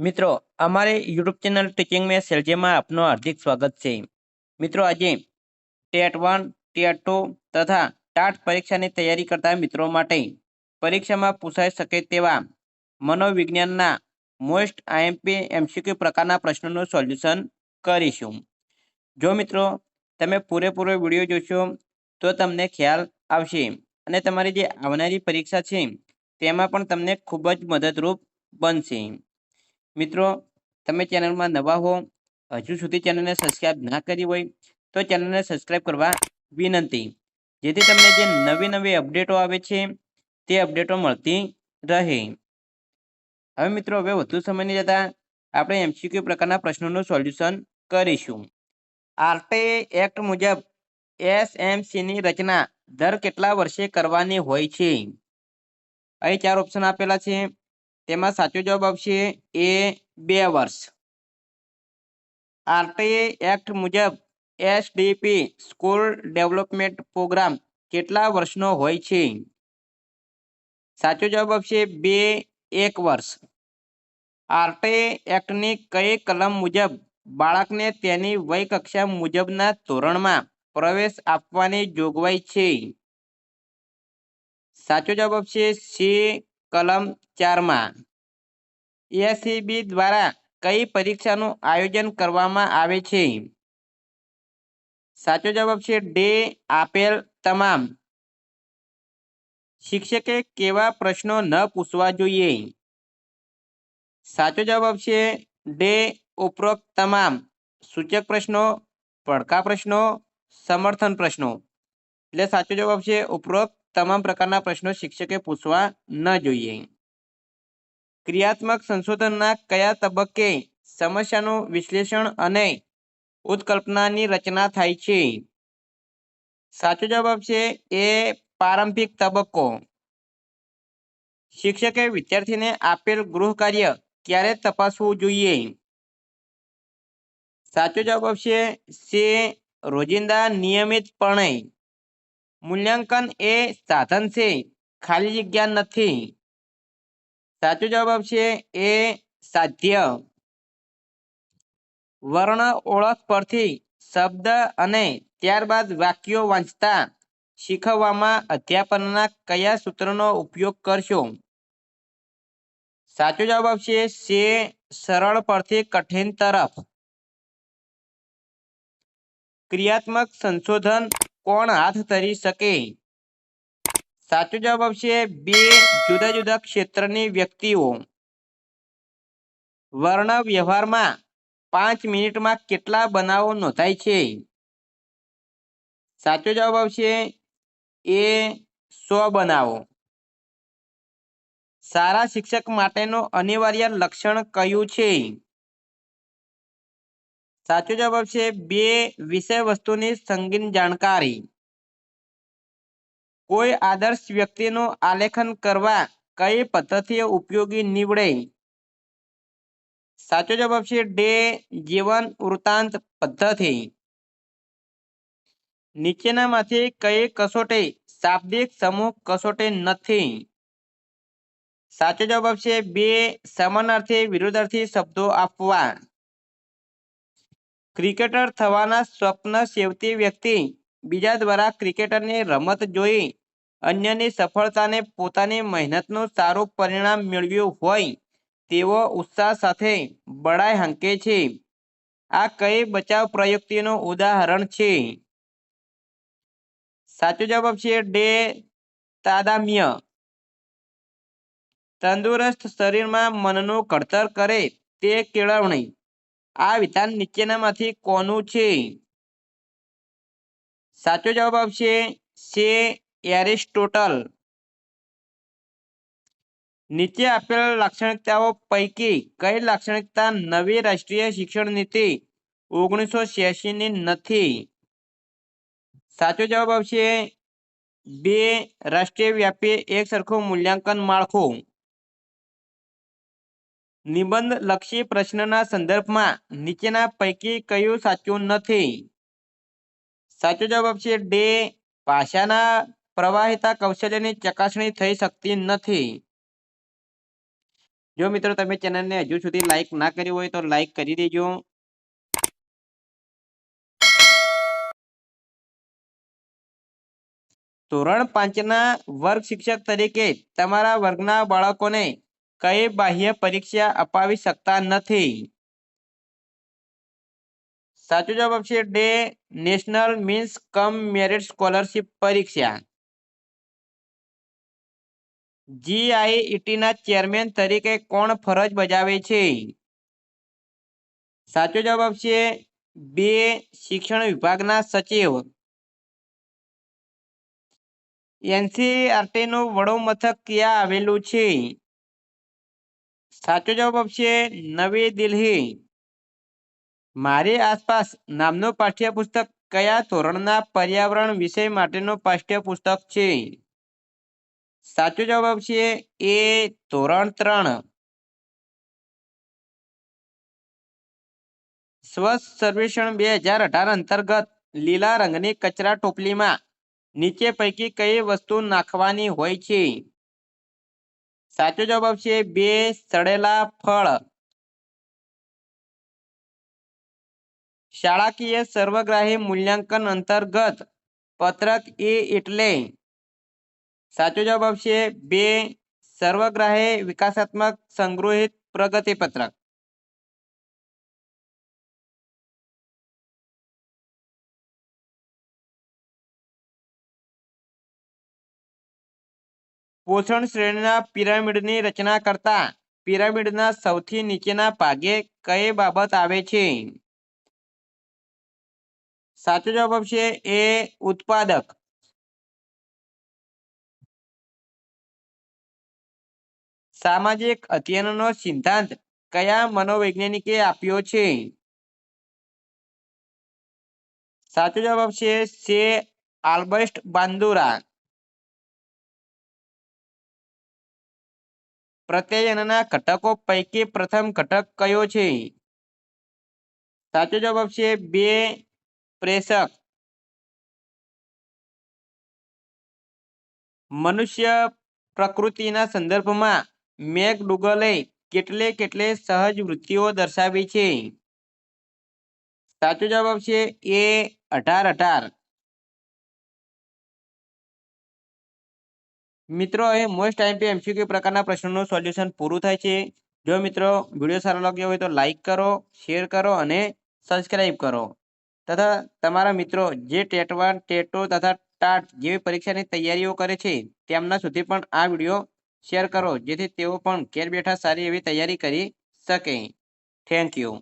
મિત્રો, અમાरे YouTube channel teaching में सेल्जे में આપનું હાર્દિક સ્વાગત છે। મિત્રો, આજે ટેટ 1, ટેટ 2 તથા ટાટ પરીક્ષાની તૈયારી કરતા મિત્રો માટે પરીક્ષામાં પૂછાઈ શકે તેવા મનોવિજ્ઞાનના મોસ્ટ આઈએમપી એમસીક્યુ પ્રકારના પ્રશ્નોનું સોલ્યુશન કરીશું। જો મિત્રો તમે પૂરેપૂરો વિડીયો જોશો તો તમને ખ્યાલ આવશે અને તમારી જે આવનારી પરીક્ષા છે તેમાં પણ તમને ખૂબ જ મદદરૂપ બનશે। મિત્રો, તમે ચેનલમાં નવા હો, હજુ સુધી ચેનલને સબસ્ક્રાઇબ ના કરી હોય તો ચેનલને સબસ્ક્રાઇબ કરવા વિનંતી, જેથી તમને જે નવી નવી અપડેટો આવે છે તે અપડેટો મળતી રહે। હવે મિત્રો, હવે વધુ સમય નહીં જતા આપણે એમસીક્યુ પ્રકારના પ્રશ્નોનું સોલ્યુશન કરીશું। આરટીઆઈ એક્ટ મુજબ એસએમસીની રચના દર કેટલા વર્ષે કરવાની હોય છે? અહીં 4 ઓપ્શન આપેલા છે, તેમાં સાચો જવાબ આવશે એ 2 વર્ષ। આરટીઆઈ એક્ટ મુજબ એસડીપી સ્કૂલ ડેવલપમેન્ટ પ્રોગ્રામ કેટલા વર્ષનો હોય છે? સાચો જવાબ આવશે 1 વર્ષ। આરટીઆઈ એક્ટની કઈ કલમ મુજબ બાળકને તેની વય કક્ષા મુજબના ધોરણમાં પ્રવેશ આપવાની જોગવાઈ છે? સાચો જવાબ આવશે સી કલમ 4માં। એસીબી દ્વારા કઈ પરીક્ષાનું આયોજન કરવામાં આવે છે? સાચો જવાબ આવશે ડી આપેલ તમામ। શિક્ષકે કેવા પ્રશ્નો ન પૂછવા જોઈએ? સાચો જવાબ આવશે ડી ઉપરોક્ત તમામ। સૂચક પ્રશ્નો, પડકાર પ્રશ્નો, સમર્થન પ્રશ્નો। એટલે સાચો જવાબ આવશે ઉપરોક્ત તમામ પ્રકારના પ્રશ્નો શિક્ષકે પૂછવા ન જોઈએ। ક્રિયાત્મક સંશોધનના કયા તબક્કે સમસ્યાનું વિશ્લેષણ અને ઉત્કલ્પનાની રચના થાય છે? સાચો જવાબ આવશે એ પ્રારંભિક તબક્કો। શિક્ષકે વિદ્યાર્થીને આપેલ ગૃહ કાર્ય ક્યારે તપાસવું જોઈએ? સાચો જવાબ આવશે સી રોજિંદા નિયમિતપણે। મૂલ્યાંકન એ સાધન છે, ખાલી જગ્યા નથી। સાચો જવાબ આવશે એ સાધ્ય। વર્ણ ઓળખ પરથી શબ્દ અને ત્યારબાદ વાક્યો વાંચતા શીખવવામાં અધ્યાપનના કયા સૂત્રનો ઉપયોગ કરશો? સાચો જવાબ આવશે સી સરળ પરથી કઠિન તરફ। ક્રિયાત્મક સંશોધન કોણ હાથ ધરી શકે? સાચો જવાબ આવશે બી જુદા જુદા ક્ષેત્રની વ્યક્તિઓ। વર્ણ વ્યવહારમાં 5 મિનિટમાં કેટલા બનાવો નોંધાય છે? સાચો જવાબ આવશે એ 100 બનાવો। સારા શિક્ષક માટેનું અનિવાર્ય લક્ષણ કયું છે? સાચો જવાબ આવશે બે વિષય વસ્તુની સંગીન જાણકારી। કોઈ આદર્શ વ્યક્તિનું આલેખન કરવા કઈ પદ્ધતિઓ ઉપયોગી નીવડે? સાચો જવાબ આવશે ડી જીવન વૃત્તાંત પદ્ધતિ। નીચેનામાંથી કઈ કસોટી શાબ્દિક સમૂહ કસોટી નથી? સાચો જવાબ આવશે બે સમાનાર્થી વિરુદ્ધાર્થી શબ્દો આપવા। ક્રિકેટર થવાના સ્વપ્ન સેવતી વ્યક્તિ બીજા દ્વારા ક્રિકેટરની રમત જોઈ અન્યની સફળતાને પોતાની મહેનતનું સારું પરિણામ મેળવ્યું હોય તેવો ઉત્સાહ સાથે બડાઈ હાંકે છે। આ કઈ બચાવ પ્રયુક્તિનું ઉદાહરણ છે? સાચો જવાબ આવશે ડી તાદાત્મ્ય। તંદુરસ્ત શરીરમાં મનનું ઘડતર કરે તે કેળવણી। આ વિધાન નીચેનામાંથી કોનું છે? સાચો જવાબ આવશે સી એરિસ્ટોટલ। નીચે આપેલ લાક્ષણિકતાઓ પૈકી કઈ લાક્ષણિકતા નવી રાષ્ટ્રીય શિક્ષણ નીતિ 1986 ની નથી? સાચો જવાબ આવશે બે રાષ્ટ્રીય વ્યાપી એક સરખું મૂલ્યાંકન માળખું। નિબંધ લક્ષી પ્રશ્નના સંદર્ભમાં નીચેના પૈકી કયું સાચું નથી? સાચો જવાબ આવશે ડી ભાષાના પ્રવાહિતા કૌશલ્યની ચકાસણી થઈ શકતી નથી। જો મિત્રો તમે ચેનલને હજુ સુધી લાઈક ના કરી હોય તો લાઈક કરી દેજો। ધોરણ 5ના વર્ગ શિક્ષક તરીકે તમારા વર્ગના બાળકોને કઈ બાહ્ય પરીક્ષા અપાવી શકતા નથી? સાચો જવાબ આપશે ડે નેશનલ મીન્સ કમ મેરિટ સ્કોલરશિપ પરીક્ષા। GIETના ચેરમેન તરીકે કોણ ફરજ બજાવે છે? સાચો જવાબ આપશે બે શિક્ષણ વિભાગના સચિવ। NCERTનું વડું મથક ક્યાં આવેલું છે? સાચો જવાબ આપશે નવી દિલ્હી। મારી આસપાસ નામનું પાઠ્યપુસ્તક કયા ધોરણના પર્યાવરણ વિષય માટેનું પાઠ્યપુસ્તક છે? સાચો જવાબ આપશે એ ધોરણ 3। સ્વચ્છ સર્વેક્ષણ 2018 અંતર્ગત લીલા રંગની કચરા ટોપલીમાં નીચે પૈકી કઈ વસ્તુ નાખવાની હોય છે? સાચો જવાબ આપશે બે સડેલા ફળ। શાળાકીય સર્વગ્રાહી મૂલ્યાંકન અંતર્ગત પત્રક એ એટલે? સાચો જવાબ આપશે બે સર્વગ્રાહી વિકાસાત્મક સંગૃહિત પ્રગતિ પત્રક। પોષણ શ્રેણીના પિરામિડની રચના કરતા પિરામિડના સૌથી નીચેના ભાગે કઈ બાબત આવે છે? સાચો જવાબ આપશે એ ઉત્પાદક। સામાજિક અધ્યયનનો સિદ્ધાંત કયા મનોવૈજ્ઞાનિકે આપ્યો છે? સાચો જવાબ આપશે સે આલ્બર્ટ બાંદુરા। પ્રત્યાયનના ઘટકો પૈકી પ્રથમ ઘટક કયો છે? સાચો જવાબ આપશે બે પ્રેષક। મનુષ્ય પ્રકૃતિના સંદર્ભમાં મેકડુગલે કેટલી સહજ વૃત્તિઓ દર્શાવી છે? સાચો જવાબ આપશે એ 18 મિત્રો એ મોસ્ટ ટાઈમ MCQ પ્રકારના પ્રશ્નોનું સોલ્યુશન પૂરું થાય છે। જો મિત્રો વિડીયો સારો લાગ્યો હોય તો લાઈક કરો, શેર કરો અને સબસ્ક્રાઈબ કરો તથા તમારા મિત્રો જે ટેટ1, ટેટ2 તથા ટાટ જેવી પરીક્ષાની તૈયારીઓ કરે છે તેમના સુધી પણ આ વિડીયો શેર કરો જેથી તેઓ પણ ઘેર બેઠા સારી એવી તૈયારી કરી શકે। Thank you.